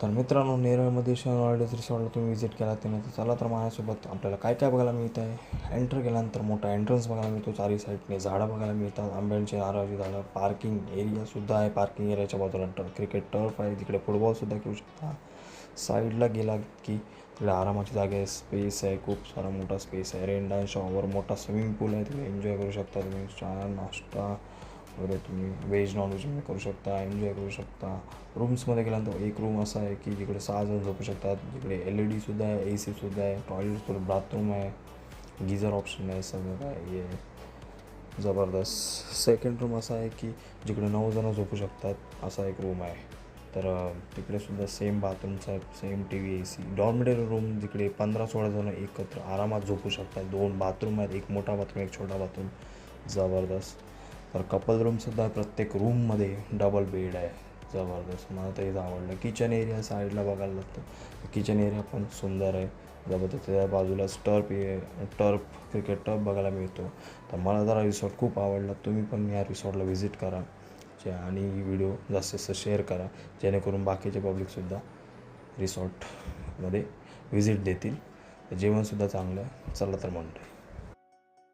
तर मित्रांनो, नेरळमध्ये शनिवारवाड्याच्या रिसॉर्टला तुम्ही विजिट केला तर नाही तर चला तर माझ्यासोबत आपल्याला काय काय बघायला मिळतं आहे. एंटर केल्यानंतर मोठा एंट्रन्स बघायला मिळतो, चारी साईडने झाडं बघायला मिळतात, आंब्याची नारळाची झाडं, पार्किंग एरियासुद्धा आहे. पार्किंग एरियाच्या बाजूला क्रिकेट टर्फ आहे, तिकडे फुटबॉलसुद्धा खेळू शकता. साईडला गेला की तिकडे आरामाची जागा आहे, स्पेस आहे, खूप सारा मोठा स्पेस आहे. रेन डान्स शॉवर, मोठा स्विमिंग पूल आहे, तिकडे एन्जॉय करू शकता तुम्ही. चहा नाश्ता वगैरे तुम्ही व्हेज नॉनव्हेज करू शकता, एन्जॉय करू शकता. रूम्समध्ये गेल्यानंतर एक रूम असा आहे की जिकडे 6 जण झोपू शकतात, जिकडे LED सुद्धा आहे, AC सुद्धा आहे, टॉयलेट बाथरूम आहे, गीझर ऑप्शन आहे, सगळं काय हे जबरदस्त. सेकंड रूम असा आहे की जिकडे 9 जण झोपू शकतात, असा एक रूम आहे. तर तिकडेसुद्धा सेम बाथरूम्स आहेत, same TV, AC. Dormitory room जिकडे 15-16 जण एकत्र आरामात झोपू शकतात. 2 बाथरूम आहेत, एक मोठा बाथरूम, एक छोटा बाथरूम. जबरदस्त. तर कपल रूमसुद्धा आहे, प्रत्येक रूममध्ये डबल बेड आहे. जबरदस्त, मला तर हेच आवडलं. किचन एरिया साईडला बघायला लागतं, किचन एरिया पण सुंदर आहे. जबरदस्त. त्याच्या बाजूलाच टर्फ क्रिकेट टर्फ बघायला मिळतो. तर मला जरा रिसॉर्ट खूप आवडला. तुम्ही पण या रिसॉर्टला व्हिजिट करा आणि ही व्हिडिओ जास्तीत जास्त शेअर करा, जेणेकरून बाकीचे पब्लिकसुद्धा रिसॉर्टमध्ये व्हिजिट देतील. जेवणसुद्धा चांगलं आहे. चला तर म्हणतो.